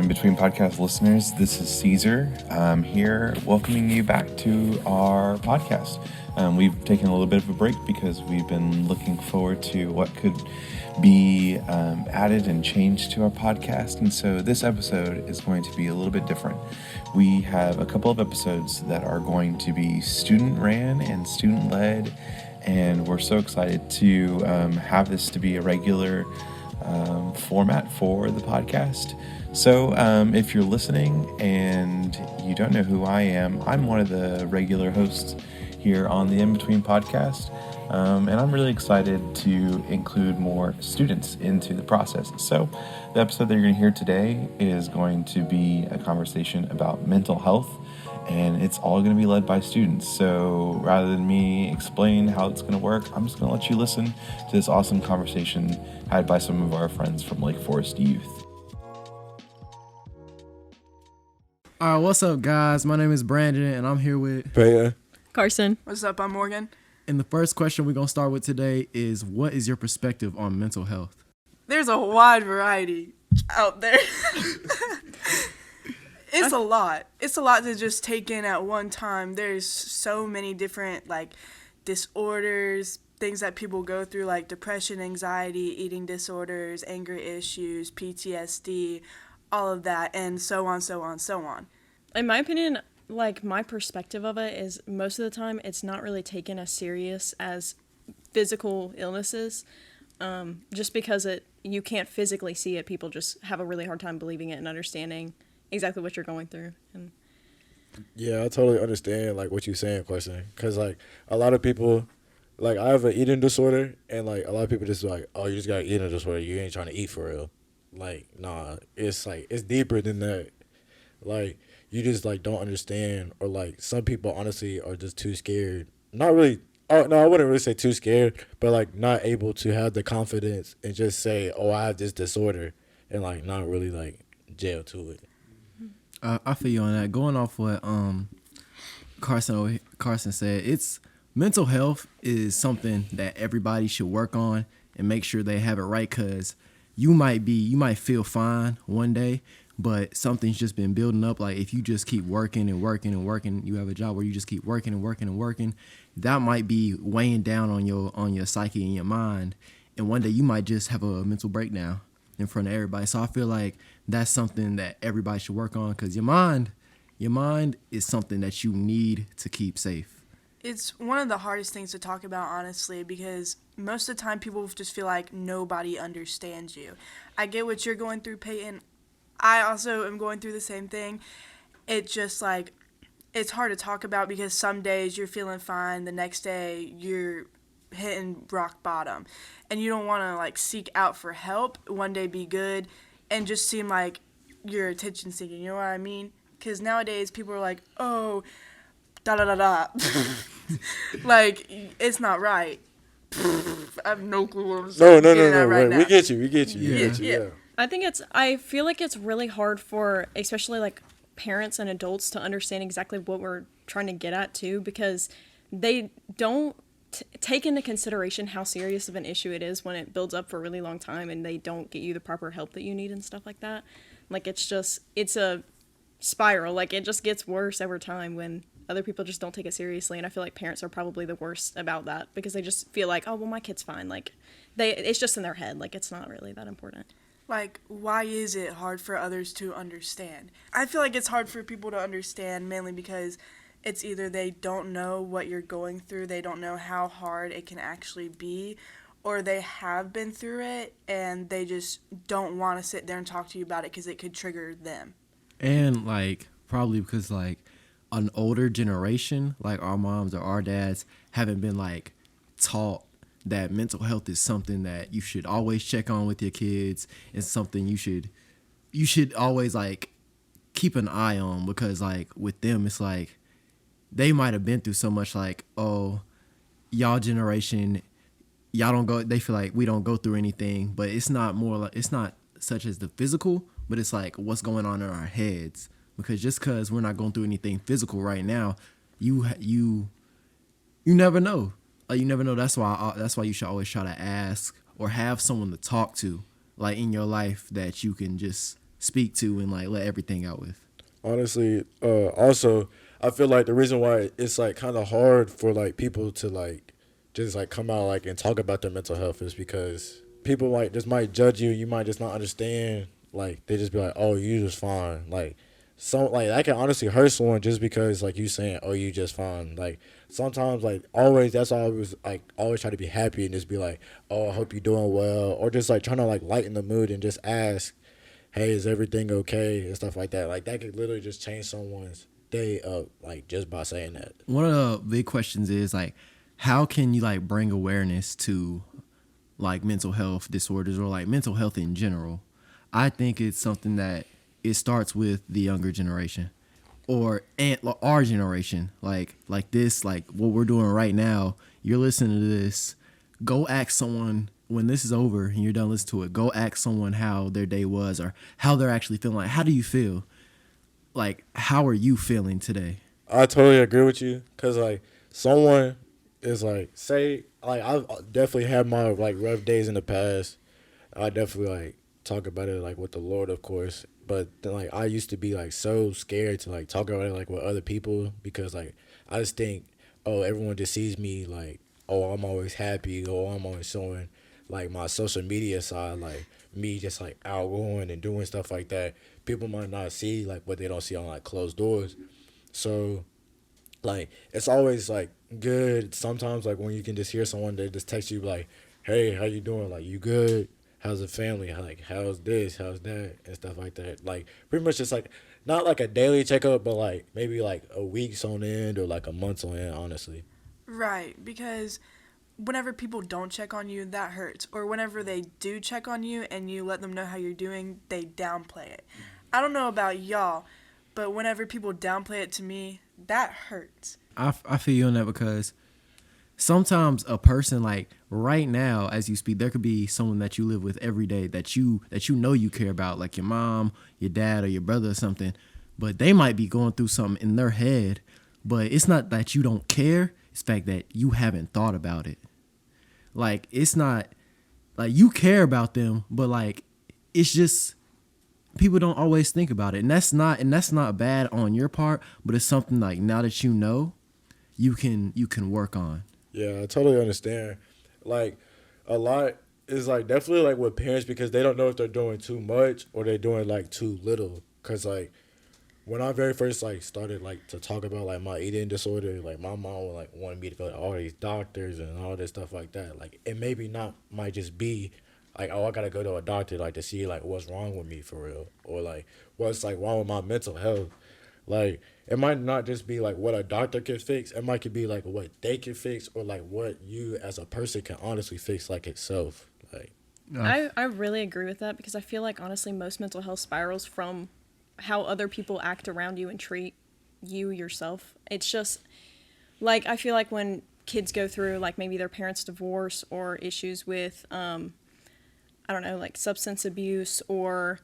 In Between Podcast listeners, this is Caesar. I'm here welcoming you back to our podcast. We've taken a little bit of a break because we've been looking forward to what could be added and changed to our podcast. And so this episode is going to be a little bit different. We have a couple of episodes that are going to be student ran and student led. And we're so excited to have this to be a regular format for the podcast. So if you're listening and you don't know who I am, I'm one of the regular hosts here on the In Between podcast. And I'm really excited to include more students into the process. So the episode that you're going to hear today is going to be a conversation about mental health, and it's all going to be led by students. So rather than me explain how it's going to work, I'm just going to let you listen to this awesome conversation had by some of our friends from Lake Forest Youth. All right, what's up, guys? My name is Brandon, and I'm here with Paya. Carson. What's up? I'm Morgan. And the first question we're going to start with today is, what is your perspective on mental health? There's a wide variety out there. It's a lot. It's a lot to just take in at one time. There's so many different, disorders, things that people go through, like depression, anxiety, eating disorders, anger issues, PTSD, all of that, and so on, so on, so on. In my opinion, my perspective of it is most of the time it's not really taken as serious as physical illnesses. Just because you can't physically see it, people just have a really hard time believing it and understanding exactly what you're going through. And yeah, I totally understand what you're saying, question, because a lot of people, I have an eating disorder, and a lot of people just oh, you just got an eating disorder, you ain't trying to eat for real. Nah, it's it's deeper than that. You just don't understand, or some people honestly are just too scared. Not really. Oh no, I wouldn't really say too scared, but not able to have the confidence and just say, "Oh, I have this disorder," and not really jail to it. I feel you on that. Going off what Carson said, it's mental health is something that everybody should work on and make sure they have it right, because you might feel fine one day, but something's just been building up. If you just keep working and working and working, you have a job where you just keep working and working and working, that might be weighing down on your psyche and your mind, and one day you might just have a mental breakdown in front of everybody. So I feel like that's something that everybody should work on, because your mind is something that you need to keep safe. It's one of the hardest things to talk about, honestly, because most of the time people just feel like nobody understands you. I get what you're going through, Peyton. I also am going through the same thing. It's just it's hard to talk about, because some days you're feeling fine, the next day you're hitting rock bottom, and you don't want to seek out for help. One day be good and just seem like you're attention seeking, you know what I mean? Because nowadays people are oh, da da da da. It's not right. I have no clue what I'm saying. No. Right now. We get you. Yeah. I feel like it's really hard for especially parents and adults to understand exactly what we're trying to get at too, because they don't take into consideration how serious of an issue it is when it builds up for a really long time and they don't get you the proper help that you need and stuff like that. It's a spiral. It just gets worse over time when other people just don't take it seriously. And I feel like parents are probably the worst about that, because they just feel oh, well, my kid's fine. It's just in their head. It's not really that important. Why is it hard for others to understand? I feel like it's hard for people to understand mainly because it's either they don't know what you're going through, they don't know how hard it can actually be, or they have been through it and they just don't want to sit there and talk to you about it because it could trigger them. And probably because an older generation, our moms or our dads, haven't been taught that mental health is something that you should always check on with your kids. It's something you should always keep an eye on, because with them it's they might have been through so much, oh, y'all generation, y'all don't go, they feel we don't go through anything, but it's not it's not such as the physical, but it's what's going on in our heads, because just because we're not going through anything physical right now, you never know. You never know. That's why you should always try to ask or have someone to talk to, in your life, that you can just speak to and like let everything out with. Honestly, also, I feel like the reason why it's like kind of hard for like people to like just like come out like and talk about their mental health is because people might judge you. You might just not understand. Like they just be like, "Oh, you just fine." Like some like that can honestly hurt someone just because like you saying, "Oh, you just fine." Like sometimes like always that's all I was like always try to be happy and just be like, "Oh, I hope you're doing well," or just like trying to like lighten the mood and just ask, "Hey, is everything okay?" and stuff like that. Like that could literally just change someone's day up like just by saying that. One of the big questions is like, how can you like bring awareness to like mental health disorders or like mental health in general? I think it's something that it starts with the younger generation or our generation, like this, like what we're doing right now. You're listening to this. Go ask someone when this is over and you're done listening to it. Go ask someone how their day was or how they're actually feeling. Like, how do you feel? Like, how are you feeling today? I totally agree with you because like someone is like say like I've definitely had my like rough days in the past. I definitely like talk about it like with the Lord, of course. But then, like I used to be like so scared to like talk about it like with other people because like I just think, oh, everyone just sees me like, oh, I'm always happy, or I'm always showing like my social media side, like me just like outgoing and doing stuff like that. People might not see like what they don't see on like closed doors. So like it's always like good sometimes like when you can just hear someone that just text you like, hey, how you doing, like you good, how's the family, like how's this, how's that, and stuff like that. Like pretty much just like not like a daily checkup but like maybe like a week's on end or like a month's on end, honestly. Right, because whenever people don't check on you, that hurts. Or whenever they do check on you and you let them know how you're doing, they downplay it. I don't know about y'all, but whenever people downplay it to me, that hurts. I feel you on that because sometimes a person like right now as you speak, there could be someone that you live with every day that you know you care about, like your mom, your dad, or your brother or something, but they might be going through something in their head, but it's not that you don't care, it's the fact that you haven't thought about it. Like it's not like you care about them, but like it's just people don't always think about it, and that's not bad on your part, but it's something like now that you know, you can work on. Yeah, I totally understand. Like a lot is like definitely like with parents because they don't know if they're doing too much or they're doing like too little. Cause like when I very first like started like to talk about like my eating disorder, like my mom would like wanted me to go to all these doctors and all this stuff like that. Like it maybe not might just be like, oh, I gotta go to a doctor like to see like what's wrong with me for real, or like what's like wrong with my mental health. Like it might not just be like what a doctor can fix. It might could be like what they can fix, or like what you as a person can honestly fix like itself. Like I really agree with that because I feel like honestly most mental health spirals from how other people act around you and treat you yourself. It's just like I feel like when kids go through like maybe their parents' divorce or issues with I don't know, like substance abuse or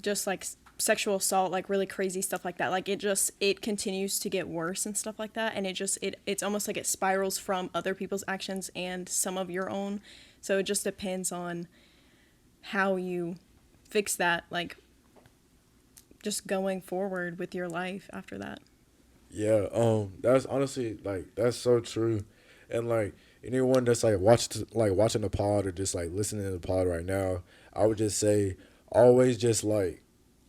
just like sexual assault, like really crazy stuff like that. Like it continues to get worse and stuff like that. And it's almost like it spirals from other people's actions and some of your own. So it just depends on how you fix that, like just going forward with your life after that. yeah, that's honestly like that's so true, and like anyone that's like watching the pod or just like listening to the pod right now, I would just say always just like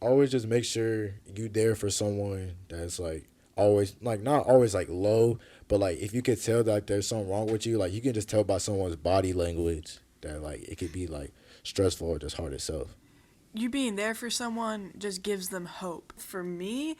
always just make sure you there for someone that's like always like not always like low, but like if you could tell that there's something wrong with you, like you can just tell by someone's body language that like it could be like stressful or just hard itself. You being there for someone just gives them hope. For me,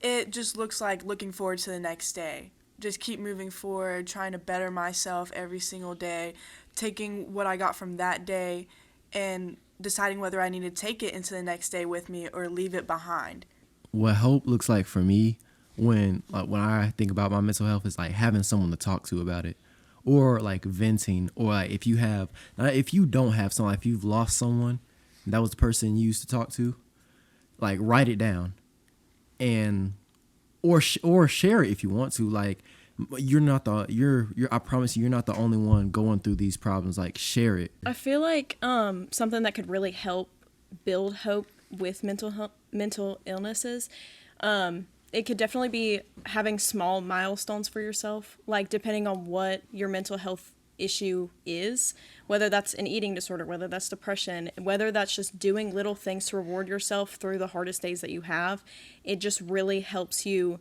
it just looks like looking forward to the next day. Just keep moving forward, trying to better myself every single day, taking what I got from that day and deciding whether I need to take it into the next day with me or leave it behind. What hope looks like for me when I think about my mental health is like having someone to talk to about it, or like venting, or like if you don't have someone, if you've lost someone that was the person you used to talk to, like write it down and or share it if you want to. Like I promise you're not the only one going through these problems. Like share it. I feel like something that could really help build hope with mental illnesses, it could definitely be having small milestones for yourself, like depending on what your mental health issue is, whether that's an eating disorder, whether that's depression, whether that's just doing little things to reward yourself through the hardest days that you have. It just really helps you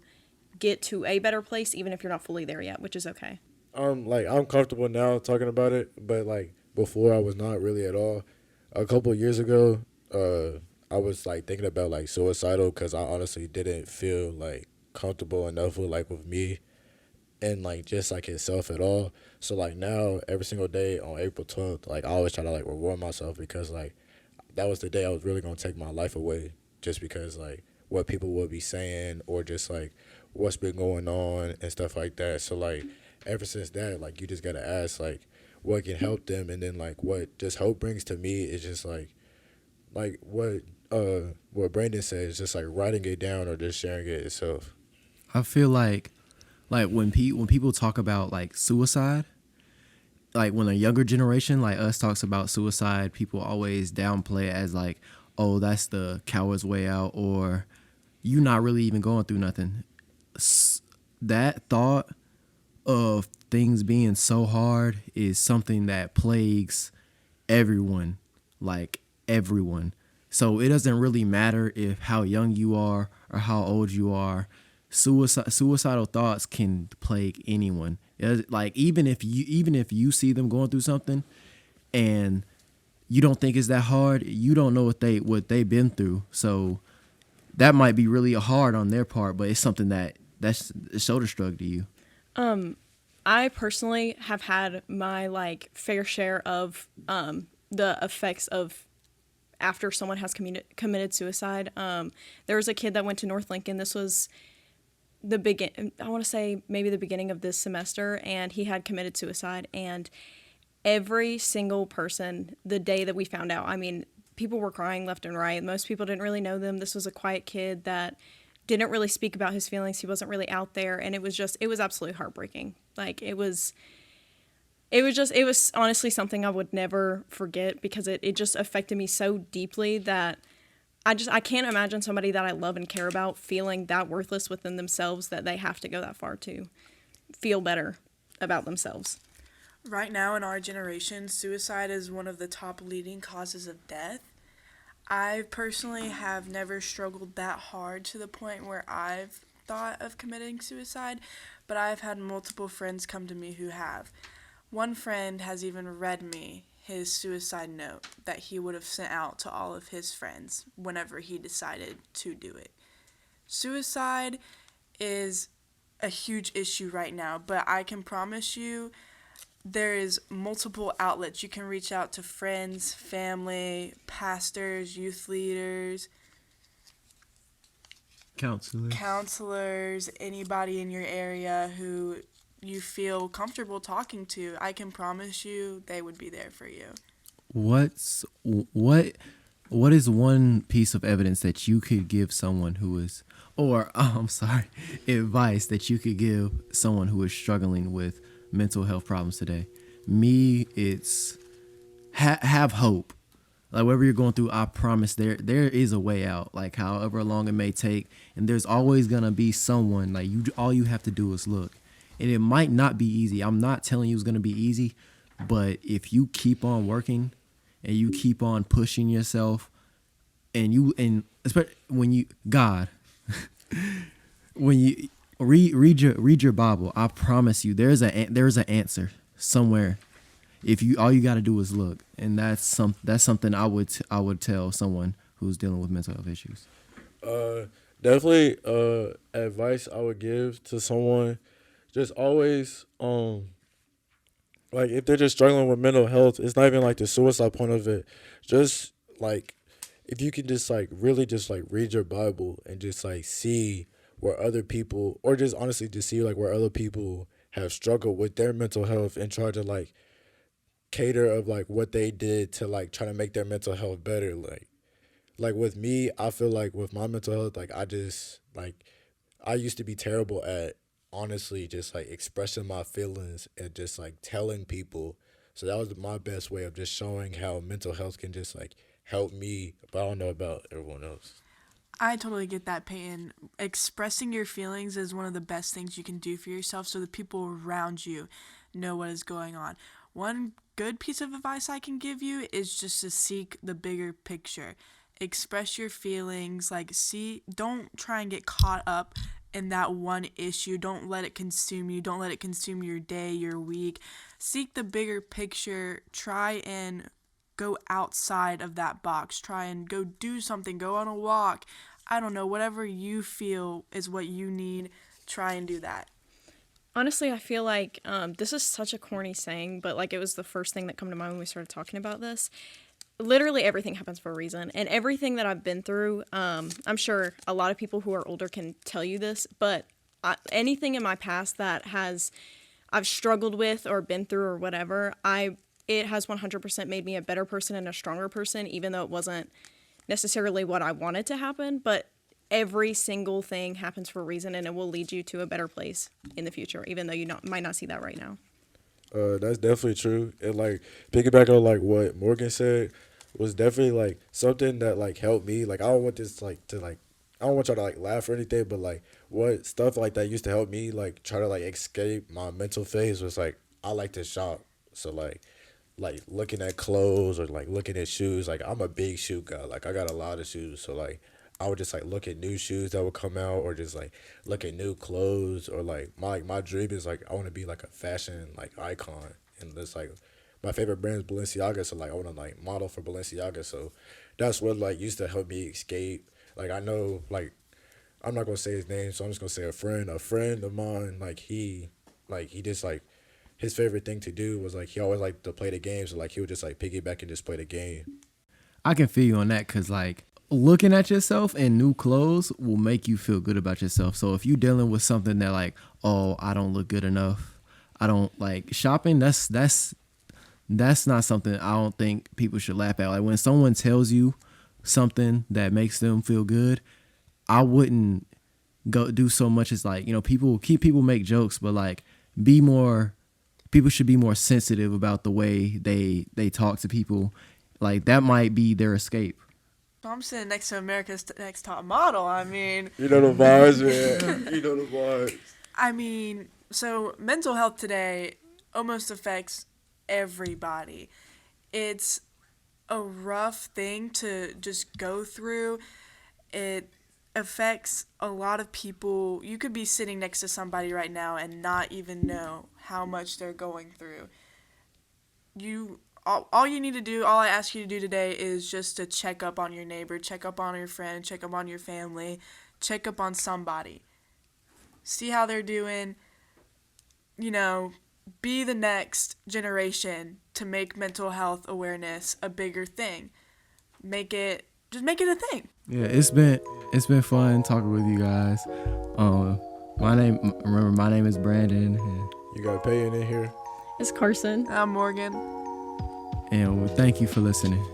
get to a better place, even if you're not fully there yet, which is okay. Like I'm comfortable now talking about it, but like before I was not really at all. A couple of years ago, I was like thinking about like suicidal because I honestly didn't feel like comfortable enough with me and like just like himself at all. So like now every single day on April 12th, like I always try to like reward myself because like that was the day I was really gonna take my life away just because like what people would be saying or just like what's been going on and stuff like that. So like ever since that, like you just gotta ask like what can help them, and then like what just hope brings to me is just like what Brandon says, just like writing it down or just sharing it itself. I feel like when people talk about like suicide, like when a younger generation like us talks about suicide, people always downplay it as like, oh, that's the coward's way out, or you not really even going through nothing. That thought of things being so hard is something that plagues everyone, like everyone. So it doesn't really matter if how young you are or how old you are. Suicidal thoughts can plague anyone. Like even if you see them going through something and you don't think it's that hard, you don't know what they've been through. So that might be really hard on their part, but it's something that's a shoulder shrug to you. I personally have had my like fair share of the effects of after someone has committed suicide. There was a kid that went to North Lincoln. This was I want to say maybe the beginning of this semester, and he had committed suicide. And every single person, the day that we found out, I mean, people were crying left and right. Most people didn't really know them. This was a quiet kid that didn't really speak about his feelings. He wasn't really out there, and it was absolutely heartbreaking. Like it was honestly something I would never forget because it just affected me so deeply that I can't imagine somebody that I love and care about feeling that worthless within themselves that they have to go that far to feel better about themselves. Right now in our generation, suicide is one of the top leading causes of death. I personally have never struggled that hard to the point where I've thought of committing suicide, but I've had multiple friends come to me who have. One friend has even read me his suicide note that he would have sent out to all of his friends whenever he decided to do it. Suicide is a huge issue right now, but I can promise you there is multiple outlets. You can reach out to friends, family, pastors, youth leaders, counselors, anybody in your area who you feel comfortable talking to. I can promise you they would be there for you. What is one piece of evidence that you could give someone who is, or advice that you could give someone who is struggling with mental health problems today? Me, it's have hope. Like whatever you're going through, I promise there is a way out. Like however long it may take, and there's always gonna be someone. Like all you have to do is look, and it might not be easy. I'm not telling you it's gonna be easy, but if you keep on working, and you keep on pushing yourself, and especially when you when you read your Bible, I promise you there's an answer somewhere. If you all you got to do is look, and that's something I would tell someone who's dealing with mental health issues. Definitely advice I would give to someone, just always like if they're just struggling with mental health, it's not even like the suicide point of it. Just like if you can just like really just like read your Bible and just like see where other people, or just honestly just see like where other people have struggled with their mental health and try to like cater of like what they did to like try to make their mental health better. Like with me, I feel like with my mental health, like I used to be terrible at honestly just like expressing my feelings and just like telling people. So that was my best way of just showing how mental health can just like helped me, but I don't know about everyone else. I totally get that, Peyton. Expressing your feelings is one of the best things you can do for yourself so the people around you know what is going on. One good piece of advice I can give you is just to seek the bigger picture. Express your feelings, don't try and get caught up in that one issue. Don't let it consume you. Don't let it consume your day, your week. Seek the bigger picture. Try and go outside of that box. Try and go do something. Go on a walk. I don't know. Whatever you feel is what you need. Try and do that. Honestly, I feel like this is such a corny saying, but like it was the first thing that came to mind when we started talking about this. Literally everything happens for a reason, and everything that I've been through, I'm sure a lot of people who are older can tell you this, but anything in my past that I've struggled with or been through or whatever, it has 100% made me a better person and a stronger person, even though it wasn't necessarily what I wanted to happen. But every single thing happens for a reason, and it will lead you to a better place in the future, even though you might not see that right now. That's definitely true. And like piggyback on like what Morgan said was definitely like something that like helped me. Like I don't want this like to like I don't want y'all to like laugh or anything, but like what stuff like that used to help me like try to like escape my mental phase was like I like to shop. So like looking at clothes or like looking at shoes. Like I'm a big shoe guy. Like I got a lot of shoes. So like I would just like look at new shoes that would come out or just like look at new clothes or like my dream is like I want to be like a fashion like icon and it's like my favorite brand is Balenciaga, so like I want to like model for Balenciaga. So that's what like used to help me escape. Like I know like I'm not gonna say his name, so I'm just gonna say a friend of mine, like he just like his favorite thing to do was like he always liked to play the game, so like he would just like piggyback and just play the game. I can feel you on that because like looking at yourself in new clothes will make you feel good about yourself. So if you're dealing with something that like, oh, I don't look good enough, I don't like shopping, that's not something I don't think people should laugh at. Like when someone tells you something that makes them feel good, I wouldn't go do so much as like, people make jokes, but like people should be more sensitive about the way they talk to people. Like that might be their escape. I'm sitting next to America's Next Top Model. I mean, You know the vibes, man. You know the vibes. I mean, so mental health today almost affects everybody. It's a rough thing to just go through. It affects a lot of people. You could be sitting next to somebody right now and not even know how much they're going through. All you need to do, all I ask you to do today is just to check up on your neighbor, check up on your friend, check up on your family, check up on somebody. See how they're doing. Be the next generation to make mental health awareness a bigger thing. Make it a thing. Yeah, it's been fun talking with you guys. My name is Brandon. You got Peyton in here. It's Carson. I'm Morgan. And thank you for listening.